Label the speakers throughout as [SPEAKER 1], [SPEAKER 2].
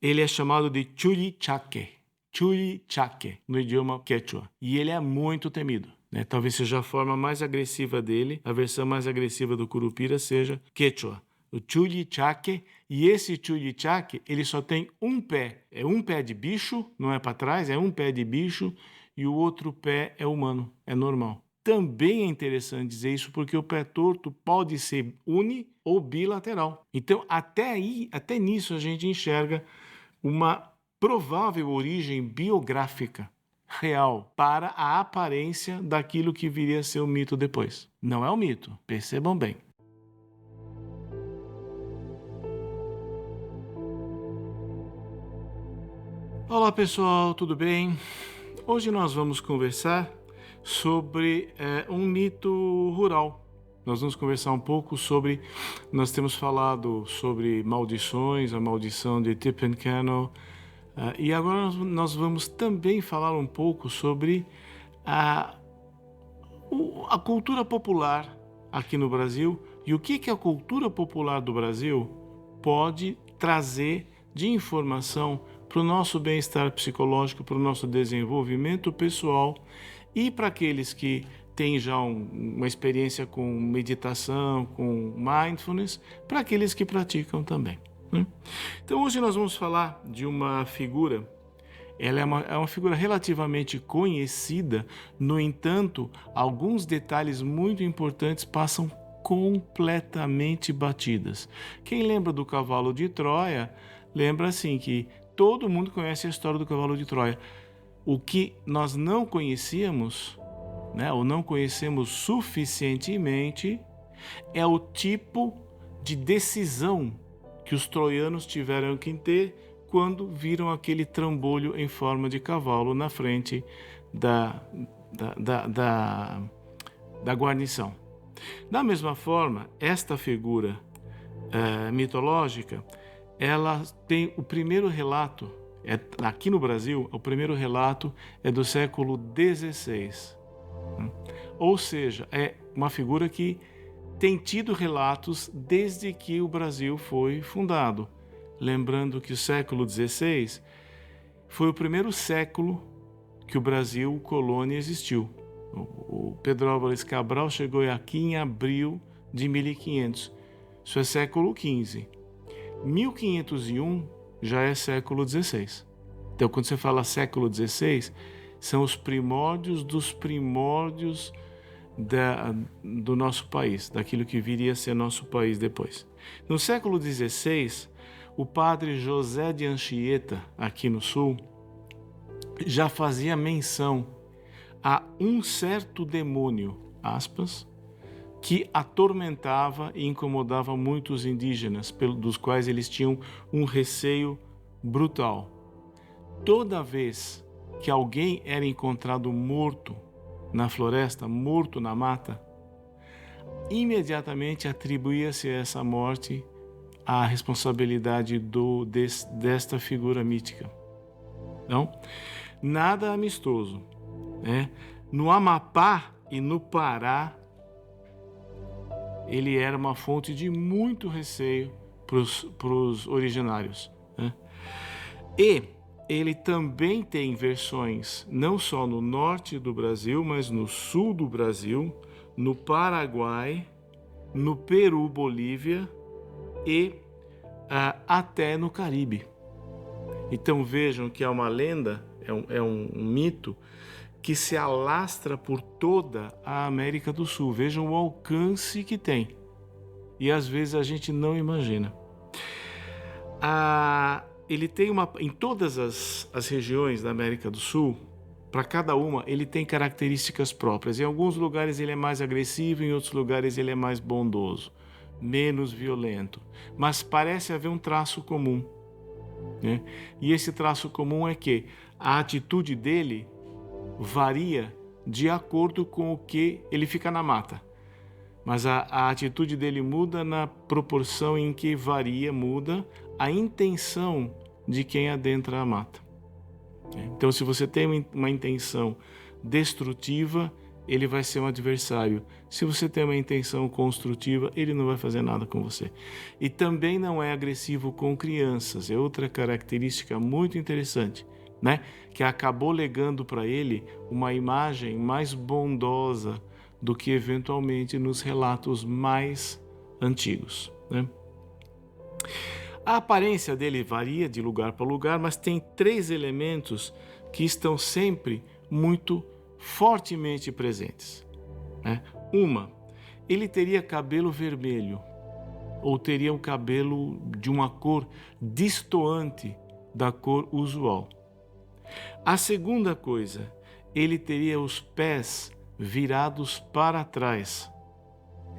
[SPEAKER 1] ele é chamado de Churichaque, Churichaque, no idioma quechua, e ele é muito temido. Né? Talvez seja a forma mais agressiva dele, a versão mais agressiva do curupira seja quechua, o Churichaque, e esse Churichaque, ele só tem um pé, é um pé de bicho, não é para trás, é um pé de bicho, e o outro pé é humano, é normal. Também é interessante dizer isso porque o pé torto pode ser uni ou bilateral. Então, até aí, até nisso a gente enxerga uma provável origem biográfica real para a aparência daquilo que viria a ser o mito depois. Não é o mito, percebam bem. Olá pessoal, tudo bem? Hoje nós vamos conversar sobre um mito rural. Nós vamos conversar um pouco sobre, nós temos falado sobre maldições, a maldição de Tippecanoe, e agora nós vamos também falar um pouco sobre a cultura popular aqui no Brasil e o que a cultura popular do Brasil pode trazer de informação para o nosso bem-estar psicológico, para o nosso desenvolvimento pessoal e para aqueles que têm já uma experiência com meditação, com mindfulness, para aqueles que praticam também. Então hoje nós vamos falar de uma figura. Ela é uma figura relativamente conhecida, no entanto, alguns detalhes muito importantes passam completamente batidas. Quem lembra do cavalo de Troia, lembra assim que todo mundo conhece a história do cavalo de Troia. O que nós não conhecíamos, né, ou não conhecemos suficientemente, é o tipo de decisão que os troianos tiveram que ter quando viram aquele trambolho em forma de cavalo na frente da guarnição. Da mesma forma, esta figura mitológica, ela tem o primeiro relato, aqui no Brasil, o primeiro relato é do século XVI. Ou seja, é uma figura que tem tido relatos desde que o Brasil foi fundado. Lembrando que o século XVI foi o primeiro século que o Brasil colônia existiu. O Pedro Álvares Cabral chegou aqui em abril de 1500. Isso é século XV. 1501 já é século XVI. Então, quando você fala século XVI, são os primórdios dos primórdios do nosso país, daquilo que viria a ser nosso país depois. No século XVI, o padre José de Anchieta, aqui no sul, já fazia menção a um certo demônio, aspas, que atormentava e incomodava muitos indígenas, dos quais eles tinham um receio brutal. Toda vez que alguém era encontrado morto na floresta, morto na mata, imediatamente atribuía-se essa morte à responsabilidade desta figura mítica. Não? Nada amistoso. Né? No Amapá e no Pará, ele era uma fonte de muito receio para os originários. Né? E ele também tem versões não só no norte do Brasil, mas no sul do Brasil, no Paraguai, no Peru, Bolívia e até no Caribe. Então vejam que é uma lenda, é um mito que se alastra por toda a América do Sul. Vejam o alcance que tem. E às vezes a gente não imagina. Ele tem em todas as regiões da América do Sul, para cada uma, ele tem características próprias. Em alguns lugares ele é mais agressivo, em outros lugares ele é mais bondoso, menos violento. Mas parece haver um traço comum. Né? E esse traço comum é que a atitude dele varia de acordo com o que ele fica na mata. Mas a atitude dele muda na proporção em que muda a intenção de quem adentra a mata. Então, se você tem uma intenção destrutiva, ele vai ser um adversário. Se você tem uma intenção construtiva, ele não vai fazer nada com você. E também não é agressivo com crianças. É outra característica muito interessante, né? Que acabou legando para ele uma imagem mais bondosa do que eventualmente nos relatos mais antigos, né? A aparência dele varia de lugar para lugar, mas tem 3 elementos que estão sempre muito fortemente presentes, né? Ele teria cabelo vermelho, ou teria um cabelo de uma cor destoante da cor usual. A segunda coisa, ele teria os pés virados para trás.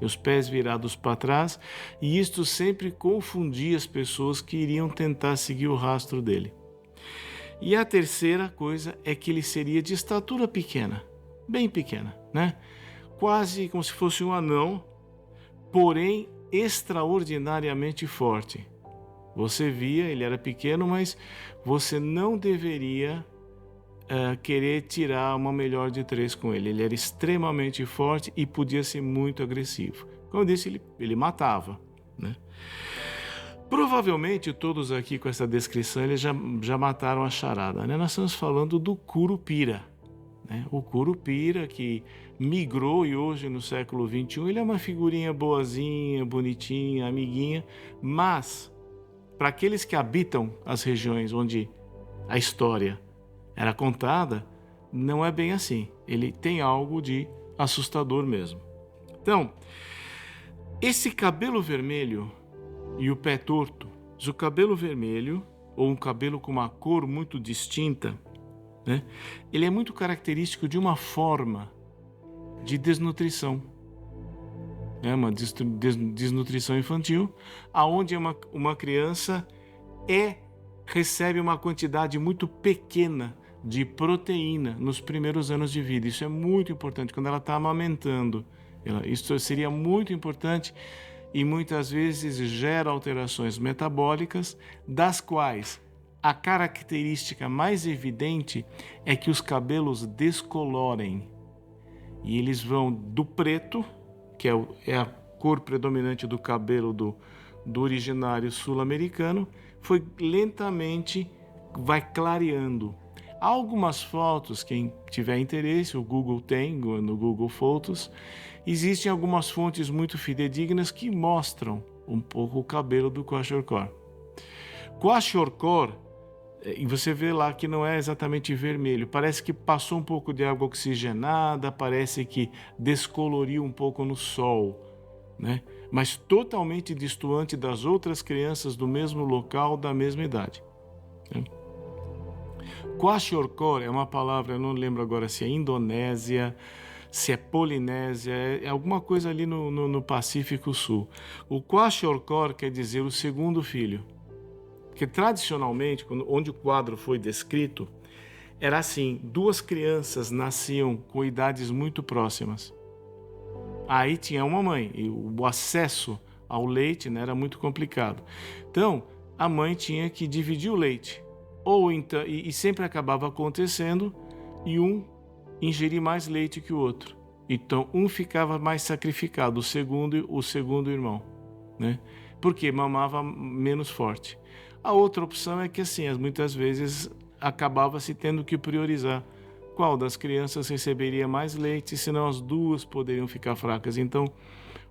[SPEAKER 1] Os pés virados para trás, e isto sempre confundia as pessoas que iriam tentar seguir o rastro dele. E a terceira coisa é que ele seria de estatura pequena, bem pequena, né? Quase como se fosse um anão, porém extraordinariamente forte. Você via, ele era pequeno, mas você não deveria querer tirar uma melhor de 3 com ele. Ele era extremamente forte e podia ser muito agressivo. Como eu disse, ele matava, né? Provavelmente todos aqui com essa descrição eles já mataram a charada, né? Nós estamos falando do Curupira, né? O Curupira que migrou e hoje no século XXI ele é uma figurinha boazinha, bonitinha, amiguinha, mas para aqueles que habitam as regiões onde a história era contada, não é bem assim. Ele tem algo de assustador mesmo. Então, esse cabelo vermelho e o pé torto, o cabelo vermelho, ou um cabelo com uma cor muito distinta, né, ele é muito característico de uma forma de desnutrição. É uma desnutrição infantil, aonde uma criança recebe uma quantidade muito pequena de proteína nos primeiros anos de vida. Isso é muito importante quando ela está amamentando. Isso seria muito importante e muitas vezes gera alterações metabólicas, das quais a característica mais evidente é que os cabelos descolorem. E eles vão do preto, que é a cor predominante do cabelo do originário sul-americano, foi lentamente vai clareando. Há algumas fotos, quem tiver interesse, o Google tem, no Google Fotos, existem algumas fontes muito fidedignas que mostram um pouco o cabelo do Kwashiorkor. Kwashiorkor, e você vê lá que não é exatamente vermelho, parece que passou um pouco de água oxigenada, parece que descoloriu um pouco no sol, né? Mas totalmente distoante das outras crianças do mesmo local, da mesma idade, né? Kwashiorkor é uma palavra, eu não lembro agora se é Indonésia, se é Polinésia, é alguma coisa ali no Pacífico Sul. O Kwashiorkor quer dizer o segundo filho. Porque tradicionalmente, onde o quadro foi descrito, era assim, 2 crianças nasciam com idades muito próximas. Aí tinha uma mãe, e o acesso ao leite, né, era muito complicado. Então, a mãe tinha que dividir o leite. Ou então, e sempre acabava acontecendo e um ingerir mais leite que o outro. Então, um ficava mais sacrificado, o segundo irmão, né? Porque mamava menos forte. A outra opção é que, assim, muitas vezes acabava se tendo que priorizar qual das crianças receberia mais leite, senão as 2 poderiam ficar fracas. Então,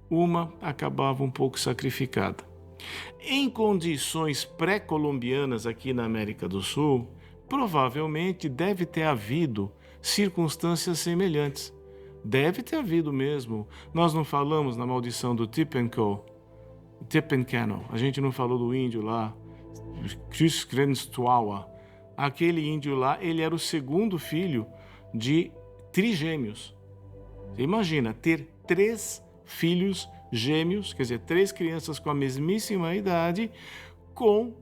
[SPEAKER 1] uma acabava um pouco sacrificada. Em condições pré-colombianas aqui na América do Sul, provavelmente deve ter havido circunstâncias semelhantes. Deve ter havido mesmo. Nós não falamos na maldição do Tipencano. A gente não falou do índio lá, Criscrenstuawa. Aquele índio lá, ele era o segundo filho de trigêmeos. Você imagina ter 3 filhos gêmeos, quer dizer, 3 crianças com a mesmíssima idade, com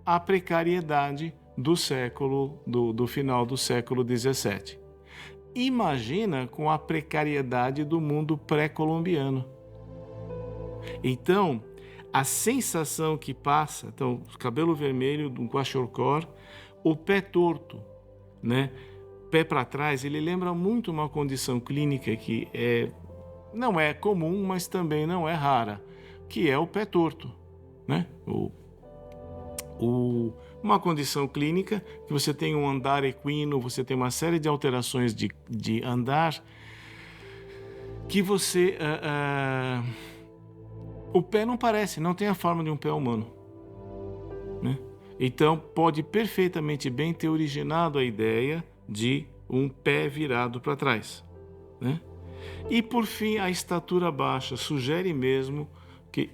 [SPEAKER 1] a precariedade do final do século XVII. Imagina com a precariedade do mundo pré-colombiano. Então, a sensação que passa, então, o cabelo vermelho do Kwashiorkor, o pé torto, né? pé para trás, ele lembra muito uma condição clínica que não é comum, mas também não é rara, que é o pé torto, né? Uma condição clínica que você tem um andar equino, você tem uma série de alterações de andar que você... o pé não tem a forma de um pé humano, né? Então, pode perfeitamente bem ter originado a ideia de um pé virado para trás, né? E, por fim, a estatura baixa sugere mesmo que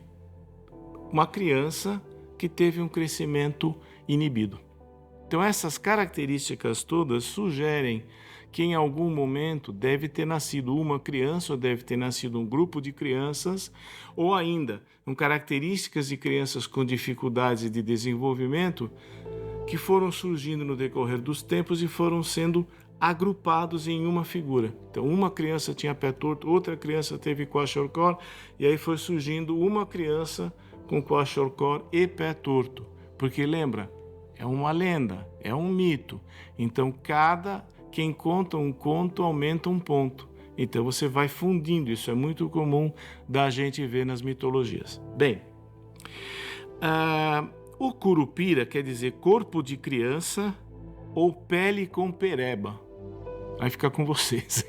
[SPEAKER 1] uma criança que teve um crescimento inibido. Então, essas características todas sugerem que em algum momento deve ter nascido uma criança ou deve ter nascido um grupo de crianças, ou ainda, com características de crianças com dificuldades de desenvolvimento que foram surgindo no decorrer dos tempos e foram sendo agrupados em uma figura. Então, uma criança tinha pé torto, outra criança teve kwashiorkor, e aí foi surgindo uma criança com kwashiorkor e pé torto. Porque lembra, é uma lenda, é um mito. Então, quem conta um conto aumenta um ponto. Então, você vai fundindo. Isso é muito comum da gente ver nas mitologias. Bem, o curupira quer dizer corpo de criança ou pele com pereba. Aí fica com vocês.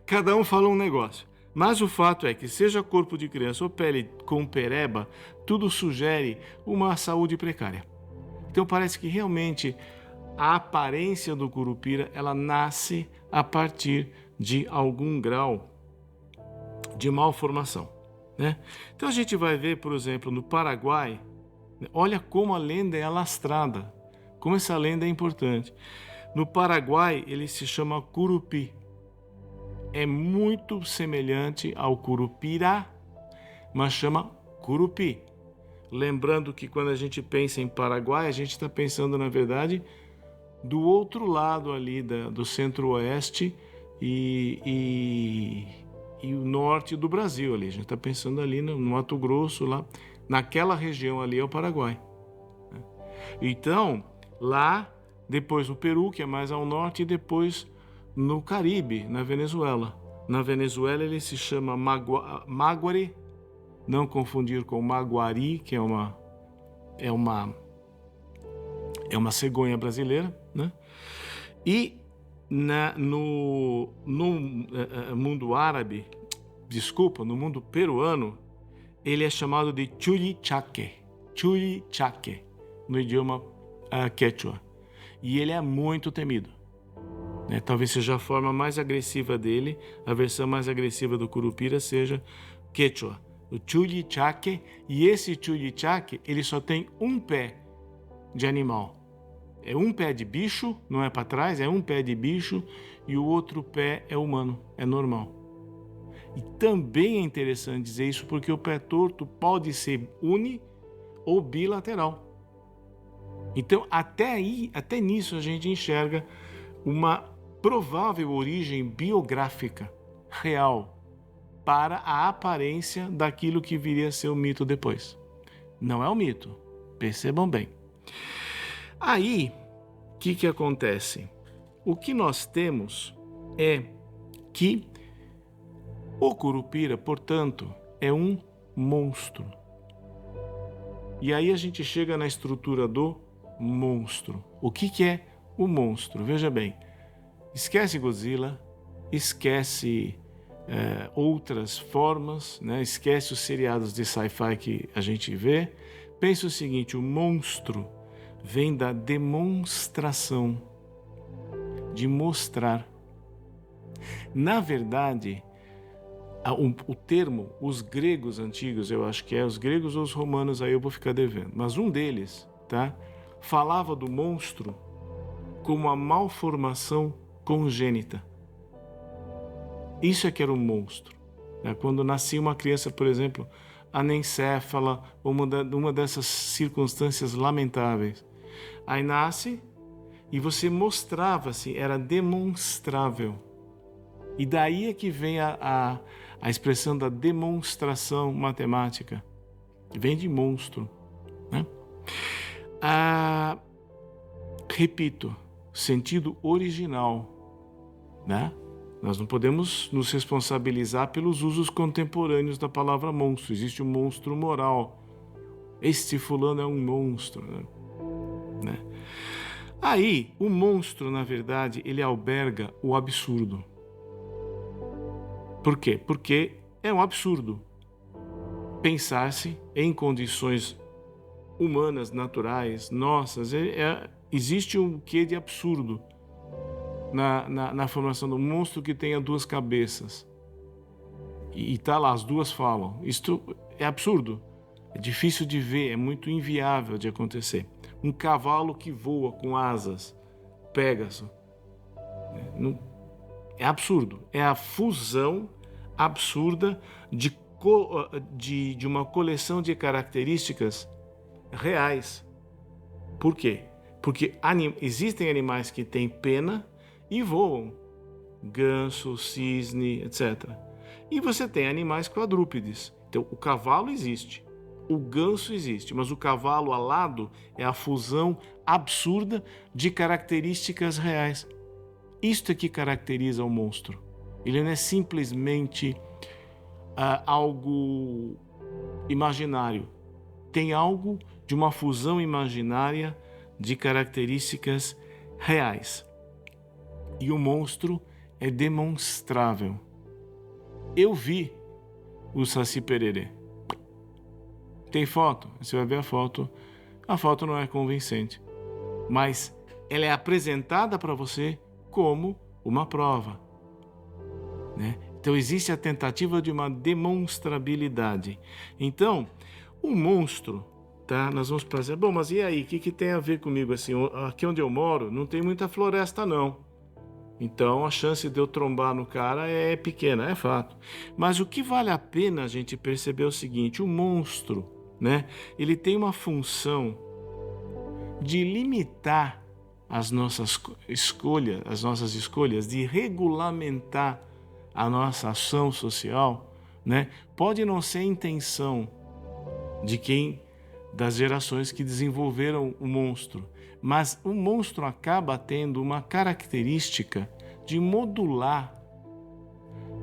[SPEAKER 1] Cada um fala um negócio. Mas o fato é que, seja corpo de criança ou pele com pereba, tudo sugere uma saúde precária. Então parece que realmente a aparência do curupira ela nasce a partir de algum grau de malformação, né? Então a gente vai ver, por exemplo, no Paraguai, olha como a lenda é alastrada, como essa lenda é importante. No Paraguai ele se chama curupi. É muito semelhante ao curupira, mas chama curupi. Lembrando que quando a gente pensa em Paraguai, a gente está pensando, na verdade, do outro lado ali do centro-oeste e o norte do Brasil. Ali. A gente está pensando ali no Mato Grosso, lá, naquela região ali é o Paraguai. Então, lá, depois no Peru, que é mais ao norte, e depois no Caribe, na Venezuela. Na Venezuela ele se chama Maguari, não confundir com Maguari, que é uma cegonha brasileira, né? E no mundo árabe, no mundo peruano, ele é chamado de Chulichaque, no idioma quechua. E ele é muito temido. Talvez seja a forma mais agressiva dele, a versão mais agressiva do curupira seja quechua, o chulichaque, e esse chulichaque ele só tem um pé de animal. É um pé de bicho, não é para trás, é um pé de bicho, e o outro pé é humano, é normal. E também é interessante dizer isso porque o pé torto pode ser uni ou bilateral. Então até nisso a gente enxerga uma provável origem biográfica real para a aparência daquilo que viria a ser o mito depois. Não é o mito, percebam bem. Aí, o que acontece? O que nós temos é que o curupira, portanto, é um monstro. E aí a gente chega na estrutura do monstro. O que é o monstro? Veja bem, esquece Godzilla, esquece outras formas, né? Esquece os seriados de sci-fi que a gente vê. Pensa o seguinte, o monstro vem da demonstração, de mostrar. Na verdade, o termo, os gregos antigos, eu acho que os gregos ou os romanos, aí eu vou ficar devendo, mas um deles, tá, falava do monstro como a malformação congênita. Isso é que era um monstro. Quando nascia uma criança, por exemplo, anencéfala, ou uma dessas circunstâncias lamentáveis. Aí nasce e você mostrava-se, era demonstrável. E daí é que vem a expressão da demonstração matemática. Vem de monstro, né? Repito, sentido original, né? Nós não podemos nos responsabilizar pelos usos contemporâneos da palavra monstro. Existe um monstro moral. Este fulano é um monstro, né? Aí, o monstro, na verdade, ele alberga o absurdo. Por quê? Porque é um absurdo pensar-se em condições humanas, naturais, nossas. Existe um quê de absurdo na formação do monstro que tenha duas cabeças. E tá lá, as duas falam. Isto é absurdo. É difícil de ver, é muito inviável de acontecer. Um cavalo que voa com asas, Pégaso. É absurdo. É a fusão absurda de uma coleção de características reais. Por quê? Porque existem animais que têm pena e voam. Ganso, cisne, etc. E você tem animais quadrúpedes. Então, o cavalo existe. O ganso existe, mas o cavalo alado é a fusão absurda de características reais. Isto é que caracteriza o monstro. Ele não é simplesmente algo imaginário. Tem algo de uma fusão imaginária de características reais. E o monstro é demonstrável. Eu vi o Saci Pererê. Tem foto? Você vai ver a foto. A foto não é convincente, mas ela é apresentada para você como uma prova, né? Então existe a tentativa de uma demonstrabilidade. Então, o monstro, tá? Nós vamos fazer. Bom, mas e aí? O que tem a ver comigo? Assim, aqui onde eu moro não tem muita floresta, não. Então a chance de eu trombar no cara é pequena, é fato. Mas o que vale a pena a gente perceber é o seguinte: o monstro, né? Ele tem uma função de limitar as nossas escolhas, de regulamentar a nossa ação social, né? Pode não ser a intenção das gerações que desenvolveram o monstro, mas o monstro acaba tendo uma característica de modular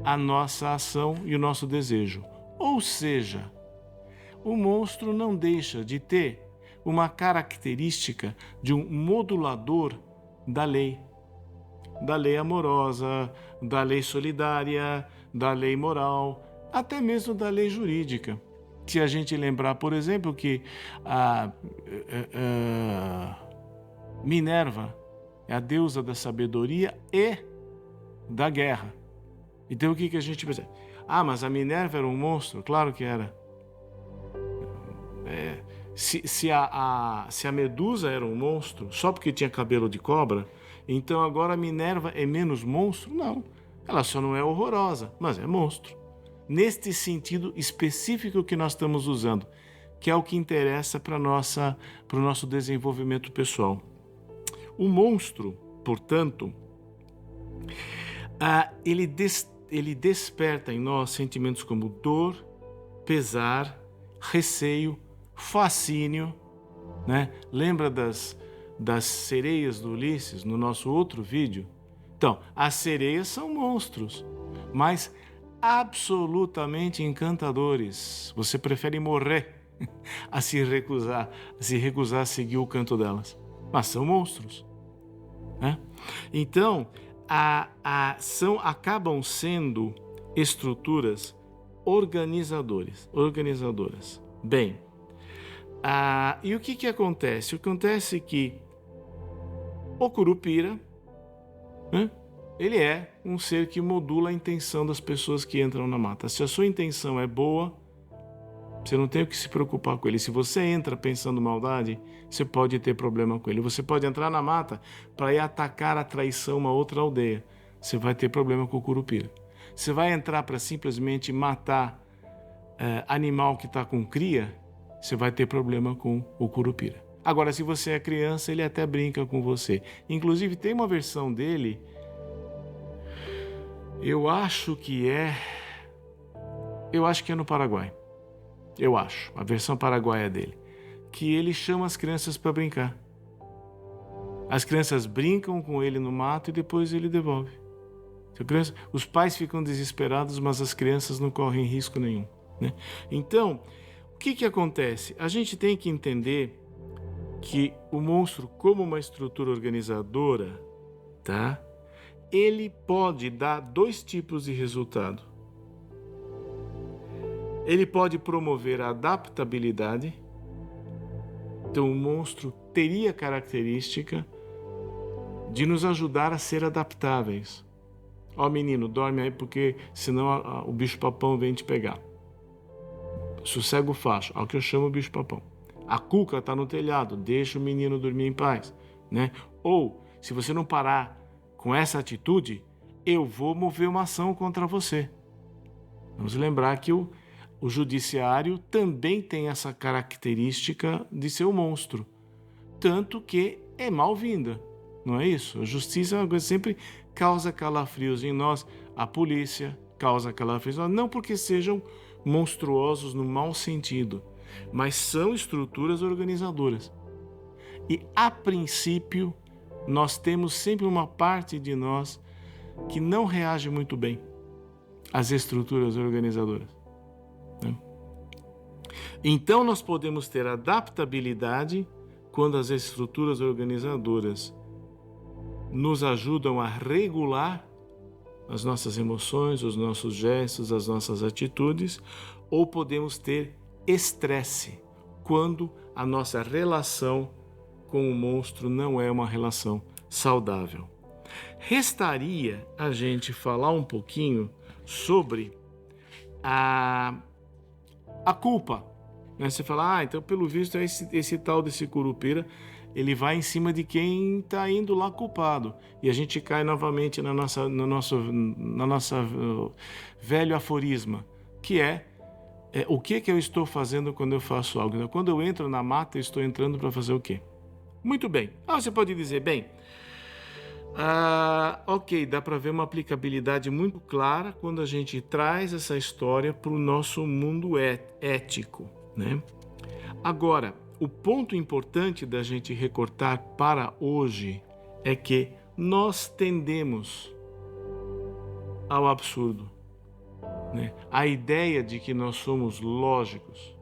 [SPEAKER 1] a nossa ação e o nosso desejo. Ou seja, o monstro não deixa de ter uma característica de um modulador da lei amorosa, da lei solidária, da lei moral, até mesmo da lei jurídica. Se a gente lembrar, por exemplo, que a Minerva é a deusa da sabedoria e da guerra. Então o que a gente pensa? Mas a Minerva era um monstro? Claro que era. Se a Medusa era um monstro, só porque tinha cabelo de cobra, então agora a Minerva é menos monstro? Não. Ela só não é horrorosa, mas é monstro. Neste sentido específico que nós estamos usando, que é o que interessa para o nosso desenvolvimento pessoal. O monstro, portanto, ele desperta em nós sentimentos como dor, pesar, receio, fascínio, né? Lembra das sereias do Ulisses no nosso outro vídeo? Então, as sereias são monstros, mas absolutamente encantadores. Você prefere morrer a se recusar a seguir o canto delas, mas são monstros, né? Então, acabam sendo estruturas organizadoras. Bem, e o que acontece? Acontece que o Curupira, né, ele é um ser que modula a intenção das pessoas que entram na mata. Se a sua intenção é boa, você não tem o que se preocupar com ele. Se você entra pensando maldade, você pode ter problema com ele. Você pode entrar na mata para ir atacar a traição uma outra aldeia. Você vai ter problema com o Curupira. Você vai entrar para simplesmente matar animal que está com cria, você vai ter problema com o Curupira. Agora, se você é criança, ele até brinca com você. Inclusive, tem uma versão dele, eu acho que é no Paraguai. A versão paraguaia dele, que ele chama as crianças para brincar. As crianças brincam com ele no mato e depois ele devolve. Os pais ficam desesperados, mas as crianças não correm risco nenhum, né? Então, o que acontece? A gente tem que entender que o monstro, como uma estrutura organizadora, tá? Ele pode dar dois tipos de resultado. Ele pode promover a adaptabilidade. Então, o monstro teria característica de nos ajudar a ser adaptáveis. Ó, menino, dorme aí porque senão o bicho-papão vem te pegar. Sossega o facho, ao que eu chamo bicho-papão. A cuca está no telhado, deixa o menino dormir em paz, né? Ou, se você não parar com essa atitude, eu vou mover uma ação contra você. Vamos lembrar que o judiciário também tem essa característica de ser um monstro. Tanto que é mal-vinda, não é isso? A justiça é uma coisa que sempre causa calafrios em nós. A polícia causa calafrios em nós, não porque sejam monstruosos no mau sentido, mas são estruturas organizadoras. E, a princípio, nós temos sempre uma parte de nós que não reage muito bem às estruturas organizadoras, né? Então, nós podemos ter adaptabilidade quando as estruturas organizadoras nos ajudam a regular as nossas emoções, os nossos gestos, as nossas atitudes, ou podemos ter estresse quando a nossa relação com o monstro não é uma relação saudável. Restaria a gente falar um pouquinho sobre a culpa, né? Você fala, então pelo visto esse tal desse curupira, ele vai em cima de quem está indo lá culpado. E a gente cai novamente no nosso velho aforisma, que é o que eu estou fazendo quando eu faço algo? Quando eu entro na mata, eu estou entrando para fazer o quê? Muito bem. Você pode dizer, ok, dá para ver uma aplicabilidade muito clara quando a gente traz essa história para o nosso mundo ético, né? Agora, o ponto importante da gente recortar para hoje é que nós tendemos ao absurdo, né? A ideia de que nós somos lógicos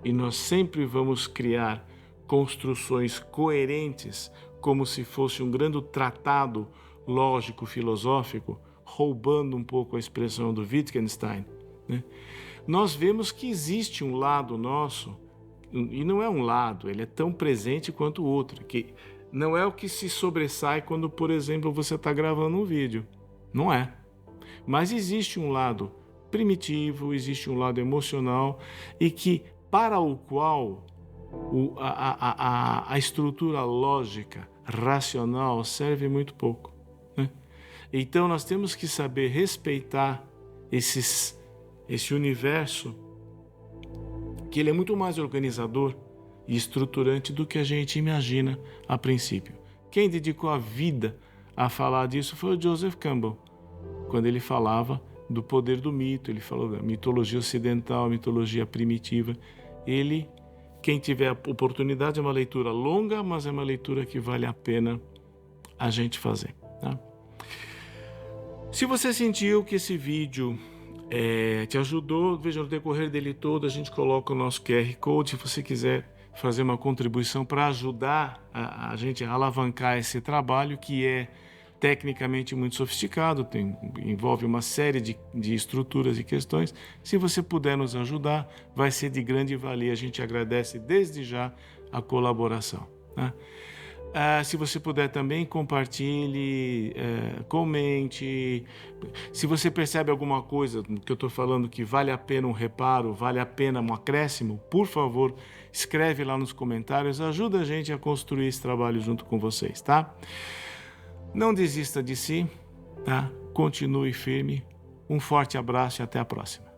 [SPEAKER 1] e nós sempre vamos criar construções coerentes como se fosse um grande tratado lógico-filosófico, roubando um pouco a expressão do Wittgenstein, né? Nós vemos que existe um lado nosso, e não é um lado, ele é tão presente quanto o outro, que não é o que se sobressai quando, por exemplo, você está gravando um vídeo. Não é. Mas existe um lado primitivo, existe um lado emocional, e que para o qual a estrutura lógica, racional, serve muito pouco, né? Então nós temos que saber respeitar esse universo, que ele é muito mais organizador e estruturante do que a gente imagina a princípio. Quem dedicou a vida a falar disso foi o Joseph Campbell, quando ele falava do poder do mito, ele falou da mitologia ocidental, mitologia primitiva. Quem tiver a oportunidade, é uma leitura longa, mas é uma leitura que vale a pena a gente fazer, tá? Se você sentiu que esse vídeo te ajudou, veja, no decorrer dele todo a gente coloca o nosso QR Code. Se você quiser fazer uma contribuição para ajudar a gente a alavancar esse trabalho, que é tecnicamente muito sofisticado, envolve uma série de estruturas e questões. Se você puder nos ajudar, vai ser de grande valia. A gente agradece desde já a colaboração, né? Se você puder também, compartilhe, comente. Se você percebe alguma coisa que eu estou falando que vale a pena um reparo, vale a pena um acréscimo, por favor, escreve lá nos comentários. Ajuda a gente a construir esse trabalho junto com vocês, tá? Não desista de si, tá? Continue firme. Um forte abraço e até a próxima.